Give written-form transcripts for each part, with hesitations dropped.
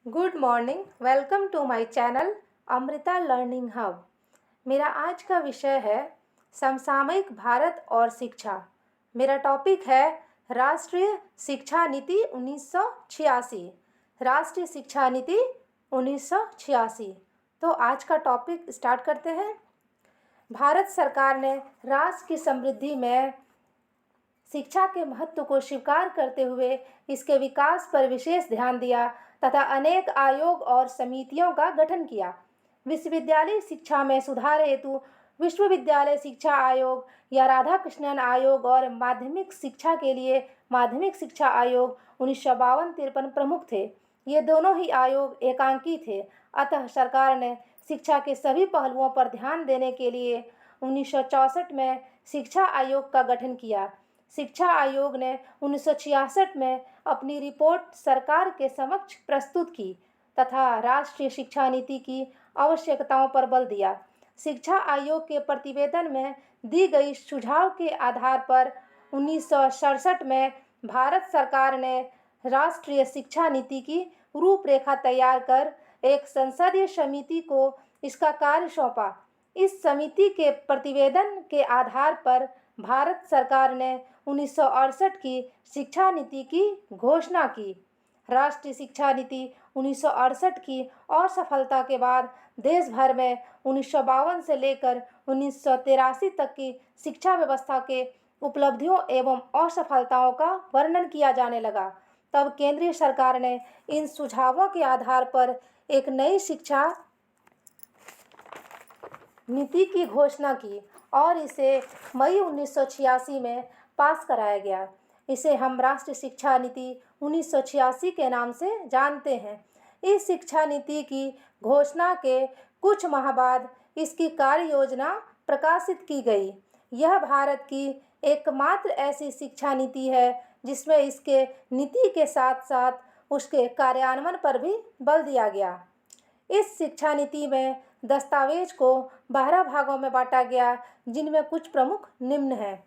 Good morning. Welcome to my channel Amrita learning hub. मेरा आज का विषय है समसामयिक भारत और शिक्षा। मेरा टॉपिक है राष्ट्रीय शिक्षा नीति 1986। राष्ट्रीय शिक्षा नीति 1986। तो आज का टॉपिक स्टार्ट करते हैं। भारत सरकार ने राष्ट्र की समृद्धि में शिक्षा के महत्व को स्वीकार करते हुए इसके विकास पर विशेष ध्यान दिया तथा अनेक आयोग और समितियों का गठन किया। विश्वविद्यालय शिक्षा में सुधार हेतु विश्वविद्यालय शिक्षा आयोग या राधाकृष्णन आयोग और माध्यमिक शिक्षा के लिए माध्यमिक शिक्षा आयोग 1952-53 प्रमुख थे। ये दोनों ही आयोग एकांकी थे। अतः सरकार ने शिक्षा के सभी पहलुओं पर ध्यान देने के लिए 1964 में शिक्षा आयोग का गठन किया। शिक्षा आयोग ने 1966 में अपनी रिपोर्ट सरकार के समक्ष प्रस्तुत की तथा राष्ट्रीय शिक्षा नीति की आवश्यकताओं पर बल दिया। शिक्षा आयोग के प्रतिवेदन में दी गई सुझाव के आधार पर 1967 में भारत सरकार ने राष्ट्रीय शिक्षा नीति की रूपरेखा तैयार कर एक संसदीय समिति को इसका कार्य सौंपा। इस समिति के प्रतिवेदन के आधार पर भारत सरकार ने 1968 की शिक्षा नीति की घोषणा की। राष्ट्रीय शिक्षा नीति 1968 की असफलता के बाद देश भर में 1952 से लेकर 1983 तक की शिक्षा व्यवस्था के उपलब्धियों एवं असफलताओं का वर्णन किया जाने लगा। तब केंद्रीय सरकार ने इन सुझावों के आधार पर एक नई शिक्षा नीति की घोषणा की और इसे मई 1986 में पास कराया गया। इसे हम राष्ट्रीय शिक्षा नीति 1986 के नाम से जानते हैं। इस शिक्षा नीति की घोषणा के कुछ माह बाद इसकी कार्य योजना प्रकाशित की गई। यह भारत की एकमात्र ऐसी शिक्षा नीति है जिसमें इसके नीति के साथ साथ उसके कार्यान्वयन पर भी बल दिया गया। इस शिक्षा नीति में दस्तावेज को 12 भागों में बांटा गया, जिनमें कुछ प्रमुख निम्न हैं।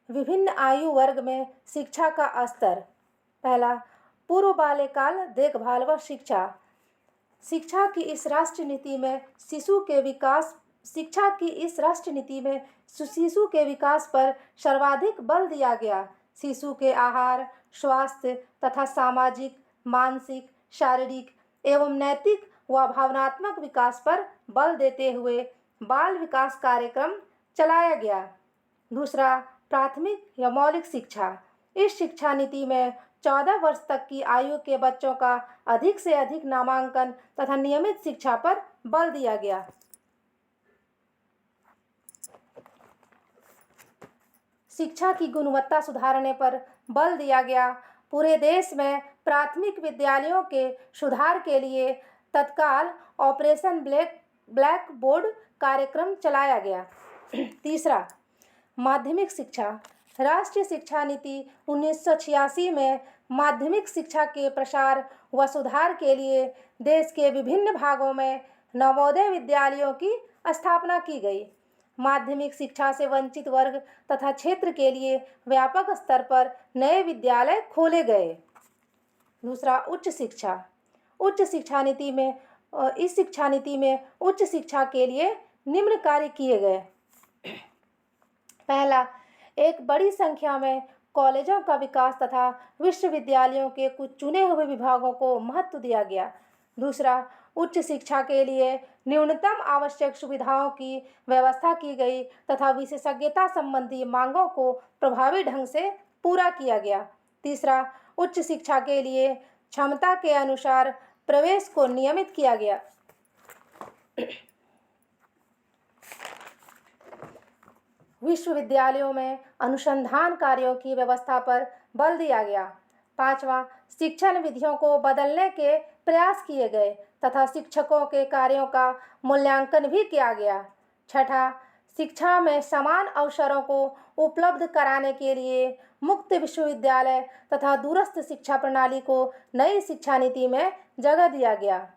विभिन्न आयु वर्ग में शिक्षा का स्तर। पहला, पूर्व बाल्यकाल देखभाल व शिक्षा। शिक्षा की इस राष्ट्रीय नीति में शिशु के विकास पर सर्वाधिक बल दिया गया। शिशु के आहार, स्वास्थ्य तथा सामाजिक, मानसिक, शारीरिक एवं नैतिक व भावनात्मक विकास पर बल देते हुए बाल विकास कार्यक्रम चलाया गया। दूसरा, प्राथमिक या मौलिक शिक्षा। इस शिक्षा नीति में 14 वर्ष तक की आयु के बच्चों का अधिक से अधिक नामांकन तथा नियमित शिक्षा पर बल दिया गया। शिक्षा की गुणवत्ता सुधारने पर बल दिया गया। पूरे देश में प्राथमिक विद्यालयों के सुधार के लिए तत्काल ऑपरेशन ब्लैक बोर्ड कार्यक्रम चलाया गया। तीसरा, माध्यमिक शिक्षा। राष्ट्रीय शिक्षा नीति 1986 में माध्यमिक शिक्षा के प्रसार व सुधार के लिए देश के विभिन्न भागों में नवोदय विद्यालयों की स्थापना की गई। माध्यमिक शिक्षा से वंचित वर्ग तथा क्षेत्र के लिए व्यापक स्तर पर नए विद्यालय खोले गए। दूसरा, उच्च शिक्षा। इस शिक्षा नीति में उच्च शिक्षा के लिए निम्न कार्य किए गए। पहला, एक बड़ी संख्या में कॉलेजों का विकास तथा विश्वविद्यालयों के कुछ चुने हुए विभागों को महत्व दिया गया। दूसरा, उच्च शिक्षा के लिए न्यूनतम आवश्यक सुविधाओं की व्यवस्था की गई तथा विशेषज्ञता संबंधी मांगों को प्रभावी ढंग से पूरा किया गया। तीसरा, उच्च शिक्षा के लिए क्षमता के अनुसार प्रवेश को नियमित किया गया। विश्वविद्यालयों में अनुसंधान कार्यों की व्यवस्था पर बल दिया गया। पांचवा, शिक्षण विधियों को बदलने के प्रयास किए गए तथा शिक्षकों के कार्यों का मूल्यांकन भी किया गया। छठा, शिक्षा में समान अवसरों को उपलब्ध कराने के लिए मुक्त विश्वविद्यालय तथा दूरस्थ शिक्षा प्रणाली को नई शिक्षा नीति में जगह दिया गया।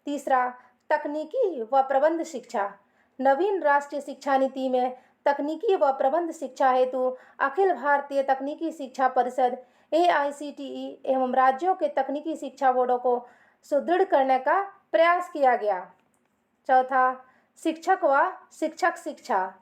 तीसरा, तकनीकी व प्रबंध शिक्षा। नवीन राष्ट्रीय शिक्षा नीति में तकनीकी व प्रबंध शिक्षा हेतु अखिल भारतीय तकनीकी शिक्षा परिषद AICTE एवं राज्यों के तकनीकी शिक्षा बोर्डों को सुदृढ़ करने का प्रयास किया गया। चौथा, शिक्षक व शिक्षक शिक्षा।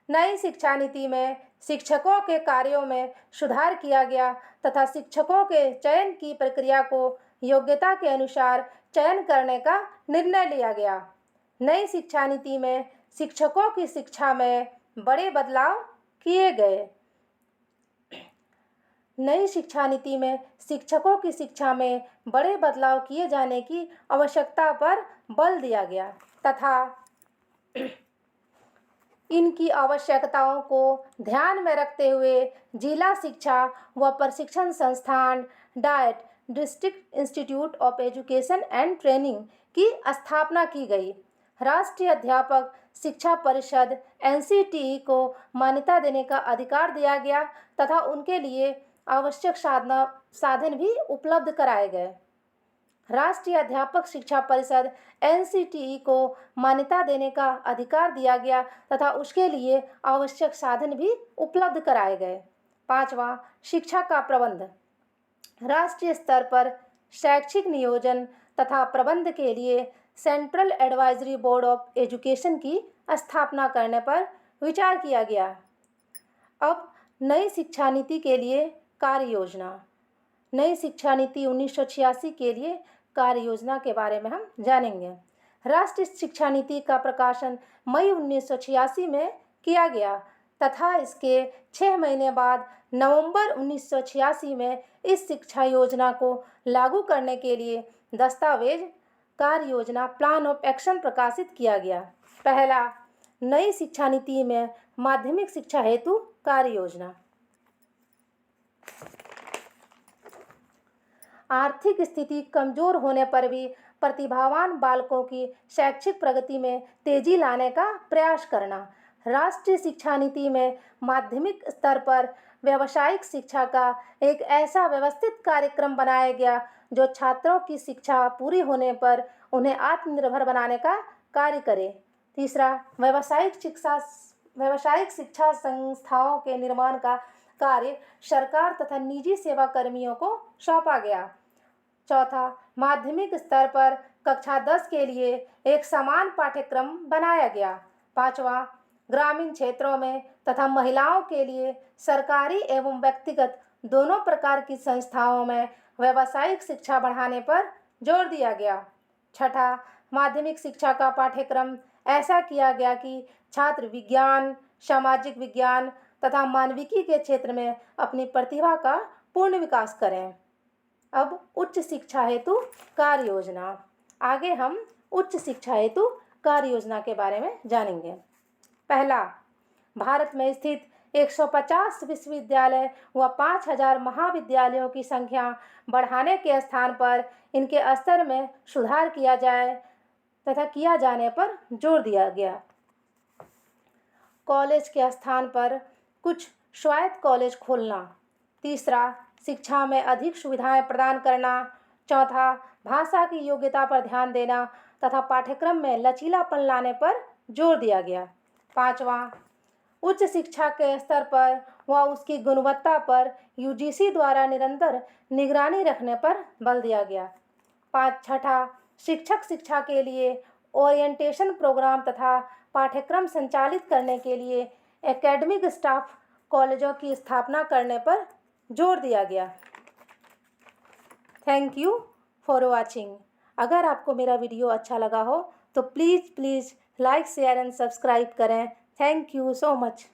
नई शिक्षा नीति में शिक्षकों के कार्यों में सुधार किया गया तथा शिक्षकों के चयन की प्रक्रिया को योग्यता के अनुसार चयन करने का निर्णय लिया गया। नई शिक्षा नीति में शिक्षकों की शिक्षा में बड़े बदलाव किए गए। नई शिक्षा नीति में शिक्षकों की शिक्षा में बड़े बदलाव किए जाने की आवश्यकता पर बल दिया गया तथा इनकी आवश्यकताओं को ध्यान में रखते हुए जिला शिक्षा व प्रशिक्षण संस्थान diet district institute of education and training की स्थापना की गई। राष्ट्रीय अध्यापक शिक्षा परिषद एनसीटीई को मान्यता देने का अधिकार दिया गया तथा उनके लिए आवश्यक साधन भी उपलब्ध कराए गए। राष्ट्रीय अध्यापक शिक्षा परिषद एनसीटीई को मान्यता देने का अधिकार दिया गया तथा उसके लिए आवश्यक साधन भी उपलब्ध कराए गए। पांचवा, शिक्षा का प्रबंध। राष्ट्रीय स्तर पर शैक्षिक नियोजन तथा प्रबंध के लिए central advisory board of education की स्थापना करने पर विचार किया गया। अब नई शिक्षा नीति के लिए कार्य योजना। नई शिक्षा नीति 1986 के लिए कार्य योजना के बारे में हम जानेंगे। राष्ट्रीय शिक्षा नीति का प्रकाशन मई 1986 में किया गया तथा इसके 6 महीने बाद नवंबर 1986 में इस शिक्षा योजना को लागू करने के लिए दस्तावेज कार्य योजना प्लान ऑफ एक्शन प्रकाशित किया गया। पहला, नई शिक्षा नीति में माध्यमिक शिक्षा हेतु कार्य योजना। आर्थिक स्थिति कमजोर होने पर भी प्रतिभावान बालकों की शैक्षिक प्रगति में तेजी लाने का प्रयास करना। राष्ट्रीय शिक्षा नीति में माध्यमिक स्तर पर व्यावसायिक शिक्षा का एक ऐसा व्यवस्थित कार्यक्रम बनाया गया जो छात्रों की शिक्षा पूरी होने पर उन्हें आत्मनिर्भर बनाने का कार्य करे। तीसरा, व्यावसायिक शिक्षा संस्थाओं के निर्माण का कार्य सरकार तथा निजी सेवा कर्मियों को सौंपा गया। चौथा, माध्यमिक स्तर पर कक्षा 10 के लिए एक समान पाठ्यक्रम बनाया गया। पांचवा, ग्रामीण क्षेत्रों में तथा महिलाओं के लिए सरकारी एवं व्यक्तिगत दोनों प्रकार की संस्थाओं में व्यावसायिक शिक्षा बढ़ाने पर जोर दिया गया। छठा, माध्यमिक शिक्षा का पाठ्यक्रम ऐसा किया गया कि छात्र विज्ञान, सामाजिक विज्ञान तथा मानविकी के क्षेत्र में अपनी प्रतिभा का पूर्ण विकास करें। अब उच्च शिक्षा हेतु कार्य योजना। आगे हम उच्च शिक्षा हेतु कार्य योजना के बारे में जानेंगे। पहला, भारत में स्थित 150 विश्वविद्यालय व 5000 महाविद्यालयों की संख्या बढ़ाने के स्थान पर इनके स्तर में सुधार किया जाए तथा किया जाने पर जोर दिया गया। कॉलेज के स्थान पर कुछ स्वायत्त कॉलेज खोलना। तीसरा, शिक्षा में अधिक सुविधाएं प्रदान करना। चौथा, भाषा की योग्यता पर ध्यान देना तथा पाठ्यक्रम में लचीलापन लाने पर जोर दिया गया। पांचवा, उच्च शिक्षा के स्तर पर व उसकी गुणवत्ता पर यूजीसी द्वारा निरंतर निगरानी रखने पर बल दिया गया। छठा, शिक्षक शिक्षा के लिए ओरिएंटेशन प्रोग्राम तथा पाठ्यक्रम संचालित करने के लिए एकेडमिक स्टाफ कॉलेजों की स्थापना करने पर जोर दिया गया। Thank you for watching. अगर आपको मेरा वीडियो अच्छा लगा हो तो please like share and subscribe करें। Thank you so much.